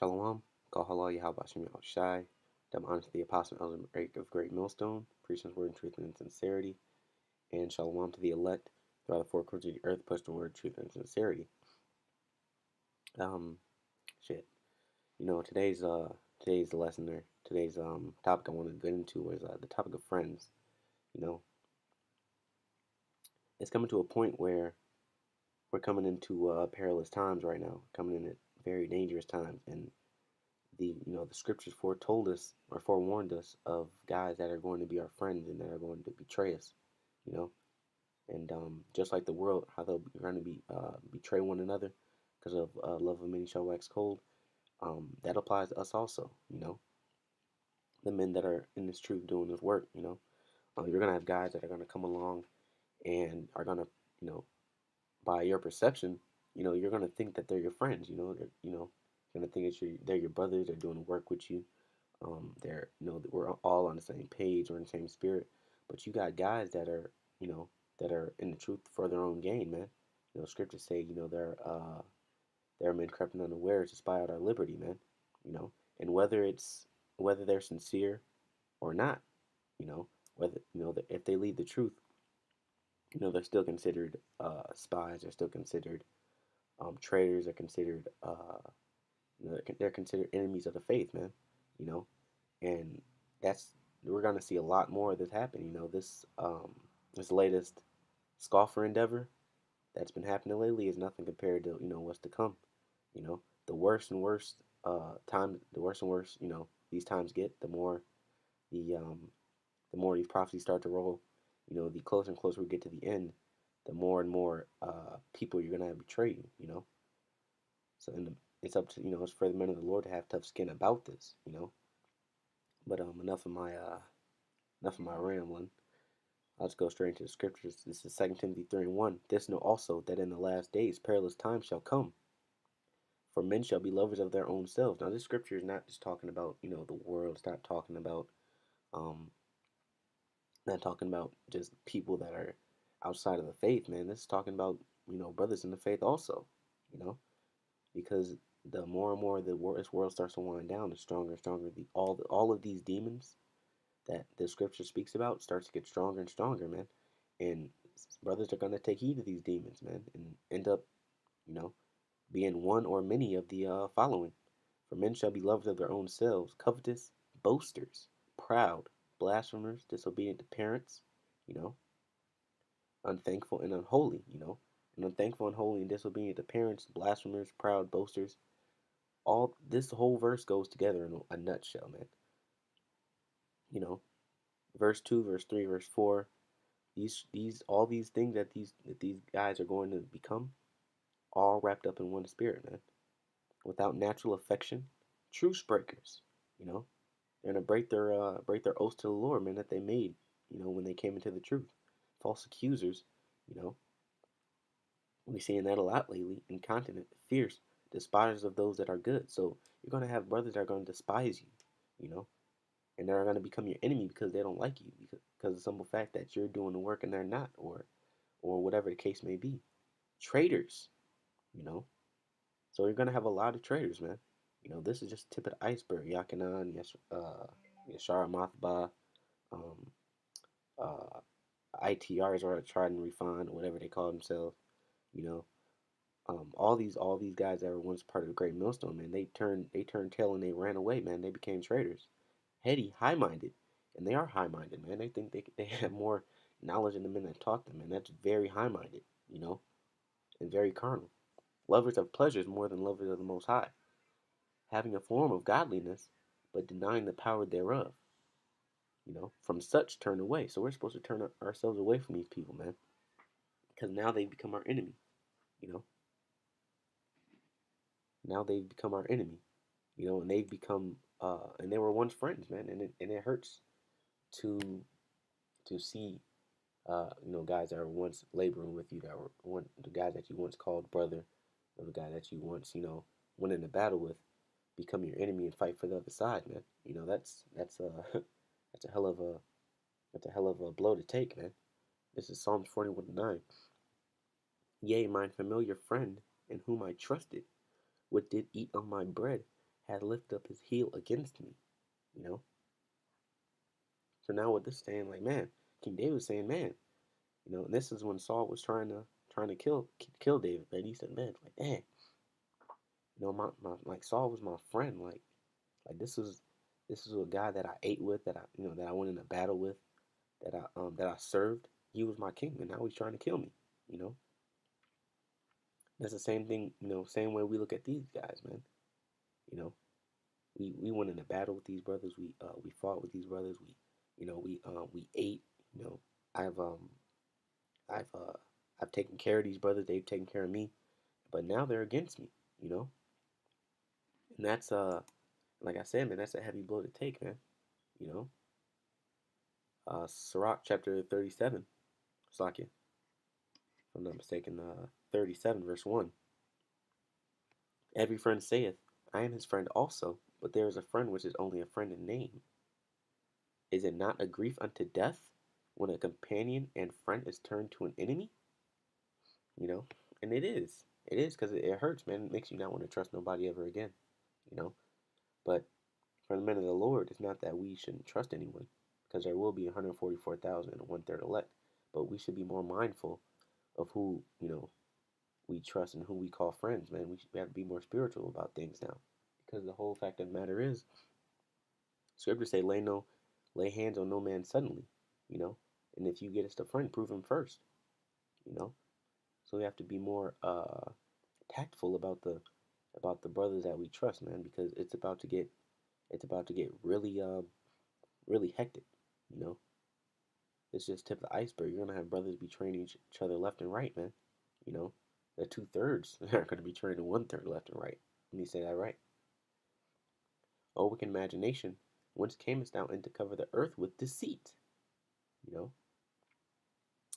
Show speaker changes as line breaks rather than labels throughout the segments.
Shalom, Kahala Yahweh Shem Shai, Dam honor to the apostle and elder of Great Millstone, preaching his word in truth and sincerity, and Shalom to the elect throughout the four corners of the earth, push the word, truth, and sincerity. Um, shit. Today's the lesson there. Today's topic I wanted to get into was the topic of friends. You know, it's coming to a point where we're coming into perilous times right now, coming in at very dangerous times, and the scriptures foretold us or forewarned us of guys that are going to be our friends and that are going to betray us, you know, and just like the world, how they're going to be betray one another because of love of many shall wax cold. That applies to us also, the men that are in this truth doing this work. You're gonna have guys that are gonna come along and are gonna, you know, by your perception, you're gonna think that they're your friends. You're gonna think they're your brothers. They're doing work with you. We're all on the same page or in the same spirit. But you got guys that are, that are in the truth for their own gain, man. Scriptures say, there are men creeping unawares to spy out our liberty, man. You know, and whether they're sincere or not, whether if they lead the truth, they're still considered spies. They're still considered traitors. They're considered they're considered enemies of the faith, man. You know, and that's we're gonna see a lot more of this happen. This latest scoffer endeavor that's been happening lately is nothing compared to what's to come. The worse and worse the worse and worse these times get, the um, the more these prophecies start to roll. The closer and closer we get to the end, the more and more people you're gonna have betray you. So it's up to it's for the men of the Lord to have tough skin about this. But enough of my rambling. Let's go straight into the scriptures. This is 2 Timothy 3:1. This know also that in the last days perilous times shall come. For men shall be lovers of their own selves. Now this scripture is not just talking about, the world. It's um not talking about just people that are outside of the faith, man. This is talking about, brothers in the faith also, you know, because the more and more this world starts to wind down, the stronger and stronger all of these demons that the scripture speaks about starts to get stronger and stronger, man. And brothers are gonna take heed of these demons, man, and end up, you know, being one or many of the following. For men shall be lovers of their own selves, covetous, boasters, proud, blasphemers, disobedient to parents, you know, unthankful and unholy, and unthankful, unholy, and disobedient to parents, blasphemers, proud, boasters. All this whole verse goes together in a nutshell, man. You know, verse 2, verse 3, verse 4, these all these things that these guys are going to become, all wrapped up in one spirit, man. Without natural affection, truce breakers, you know. They're gonna break their oaths to the Lord, man, that they made, when they came into the truth. False accusers, you know. We're seeing that a lot lately. Incontinent, fierce, despisers of those that are good. So you're gonna have brothers that are gonna despise you, you know, and they're gonna become your enemy because they don't like you because of the simple fact that you're doing the work and they're not, or whatever the case may be. Traitors, you know. So you're gonna have a lot of traitors, man. This is just the tip of the iceberg. Yakanan, yes, Yashar Mathba, um, uh, ITRs are tried and refined, whatever they call themselves. You know, all these guys that were once part of the Great Millstone, man, they turned tail and they ran away, man. They became traitors, heady, high-minded, and they are high-minded, man. They think they have more knowledge than the men that taught them, and that's very high-minded, and very carnal. Lovers of pleasures more than lovers of the Most High, having a form of godliness, but denying the power thereof. From such turn away. So we're supposed to turn ourselves away from these people, man, because now they've become our enemy. You know, now they've become our enemy. And they've become and they were once friends, man, and it hurts to see guys that were once laboring with you, that were the guys that you once called brother, or the guy that you once went into battle with, become your enemy and fight for the other side, man. That's that's a hell of a that's a hell of a blow to take, man. This is Psalms 41:9. Yea, mine familiar friend, in whom I trusted, what did eat of my bread, had lifted up his heel against me, you know. So now what this is saying, like, man, King David was saying, man, and this is when Saul was trying to kill David, man. He said, man, like, dang, my like Saul was my friend, like this is a guy that I ate with, that I went in a battle with, that I served. He was my king, and now he's trying to kill me, you know. That's the same thing, same way we look at these guys, man. You know, we went in a battle with these brothers. We fought with these brothers. We ate. You know, I've um I've uh I've taken care of these brothers. They've taken care of me, but now they're against me. You know, and that's like I said, man, that's a heavy blow to take, man. You know, Sirach chapter 37, Slakia, if I'm not mistaken, 37 verse 1. Every friend saith, I am his friend also, but there is a friend which is only a friend in name. Is it not a grief unto death when a companion and friend is turned to an enemy? You know, and it is. It is because it hurts, man. It makes you not want to trust nobody ever again. You know, but for the men of the Lord, it's not that we shouldn't trust anyone, because there will be 144,000 and one-third elect. But we should be more mindful of who we trust and who we call friends, man. We have to be more spiritual about things now, because the whole fact of the matter is, Scripture say, lay hands on no man suddenly, you know. And if you get us a friend, prove him first, you know. So we have to be more tactful about the brothers that we trust, man, because it's about to get really hectic, you know. It's just tip of the iceberg. You're gonna have brothers betraying each other left and right, man. You know, the 2/3 are gonna be betraying 1/3 left and right. Let me say that right. O wicked imagination, whence camest thou in to cover the earth with deceit? You know,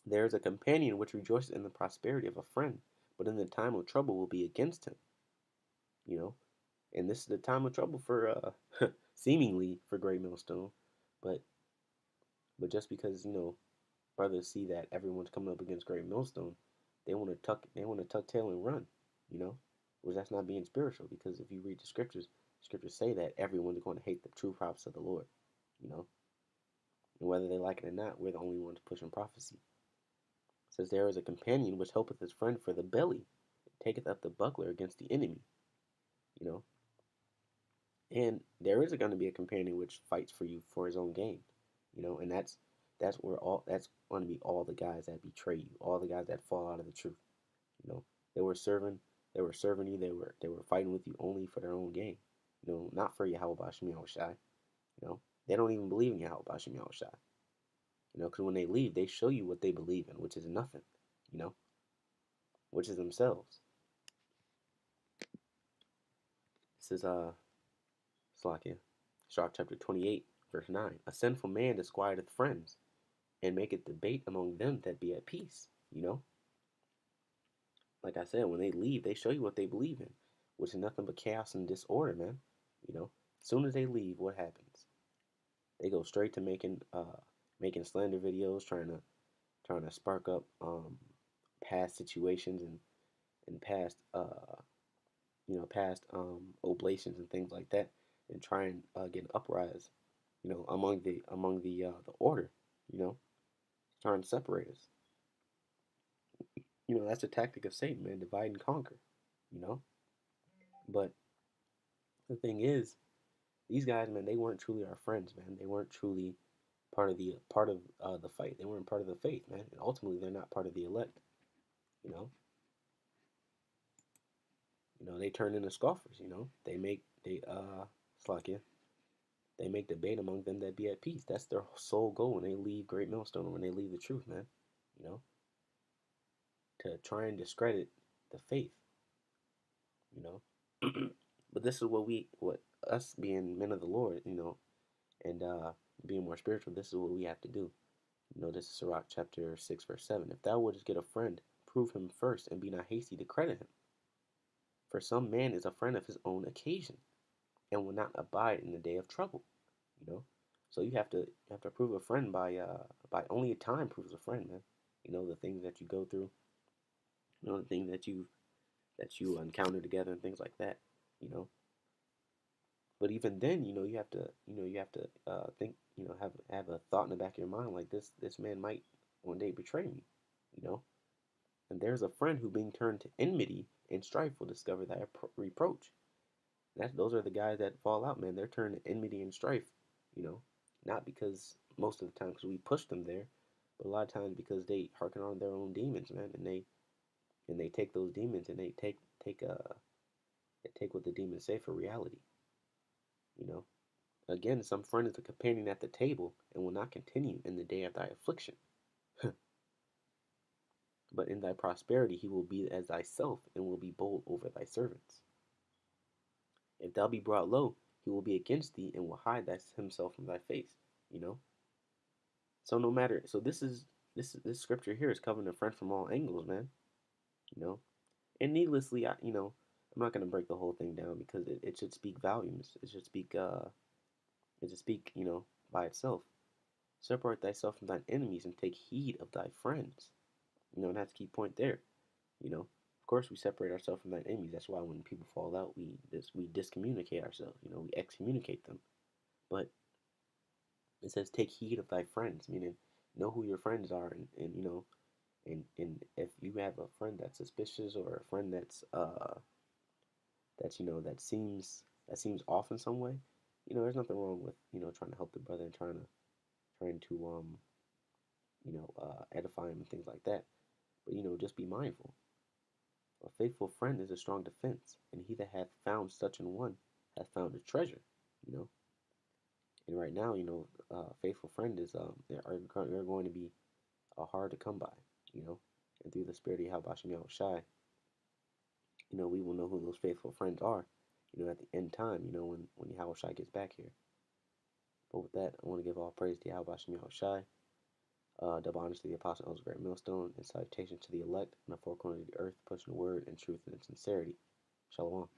there is a companion which rejoices in the prosperity of a friend, but in the time of trouble will be against him. You know, and this is the time of trouble for seemingly for Great Millstone, but just because brothers see that everyone's coming up against Great Millstone, they want to tuck tail and run, you know, which that's not being spiritual, because if you read the scriptures say that everyone's going to hate the true prophets of the Lord, you know, and whether they like it or not, we're the only ones pushing prophecy. It says, there is a companion which helpeth his friend for the belly, and taketh up the buckler against the enemy, you know, and there is going to be a companion which fights for you for his own gain, you know, and that's going to be all the guys that betray you, all the guys that fall out of the truth. You know, they were serving, you. They were fighting with you only for their own gain. You know, not for Yahweh Shem Shai. You know, they don't even believe in Yahweh Shem Shai. You know, because when they leave, they show you what they believe in, which is nothing. You know, which is themselves. This is Slakia, Sharp chapter 28, verse 9. A sinful man disquieteth friends, and maketh debate among them that be at peace. You know, like I said, when they leave, they show you what they believe in, which is nothing but chaos and disorder, man. You know, as soon as they leave, what happens? They go straight to making slander videos, trying to spark up past situations and past oblations and things like that, and try and get an uprise, among the order, you know, trying to separate us. You know, that's a tactic of Satan, man, divide and conquer, you know. But the thing is, these guys, man, they weren't truly our friends, man. They weren't truly part of the fight. They weren't part of the faith, man. And ultimately, they're not part of the elect. You know, they turn into scoffers. You know, Slakia, they make debate among them that be at peace. That's their sole goal when they leave Great Millstone, or when they leave the truth, man. You know, to try and discredit the faith. You know, but this is what us being men of the Lord, and being more spiritual. This is what we have to do. You know, this is Sirach chapter 6, verse 7. If thou wouldest get a friend, prove him first, and be not hasty to credit him. For some man is a friend of his own occasion, and will not abide in the day of trouble. You know, so you have to prove a friend by only time proves a friend, man. You know, the things that you go through, the things that you encounter together, and things like that. You know, But even then, you have to think, have a thought in the back of your mind like this man might one day betray me, you know. And there's a friend who, being turned to enmity and strife, will discover thy reproach. Those are the guys that fall out, man. They're turned to enmity and strife, you know, not because most of the time because we push them there, but a lot of times because they hearken on their own demons, man, and they take those demons and they take what the demons say for reality, you know. Again, some friend is a companion at the table and will not continue in the day of thy affliction, but in thy prosperity he will be as thyself and will be bold over thy servants. If thou be brought low, he will be against thee and will hide himself from thy face, you know. So no matter, so this scripture here is covering a friend from all angles, man. You know, and needlessly, I'm not gonna break the whole thing down because it should speak volumes. It should speak, by itself. Separate thyself from thine enemies and take heed of thy friends. And that's the key point there. Of course, we separate ourselves from thine enemies. That's why when people fall out, we discommunicate ourselves. We excommunicate them. But it says, take heed of thy friends, meaning know who your friends are, and if you have a friend that's suspicious or a friend that's that seems off in some way, there's nothing wrong with trying to help the brother and trying to edify him and things like that. But just be mindful. A faithful friend is a strong defense, and he that hath found such an one hath found a treasure. You know, and right now, faithful friend is they're going to be hard to come by. You know, and through the spirit of Yahweh Shem Shai, we will know who those faithful friends are. At the end time, when Yahweh Shai gets back here. But with that, I want to give all praise to Yahweh Shem Shai. Double honors to the apostle El's great millstone, and salutations to the elect in the four corners of the earth, pushing the word and truth and sincerity. Shalom.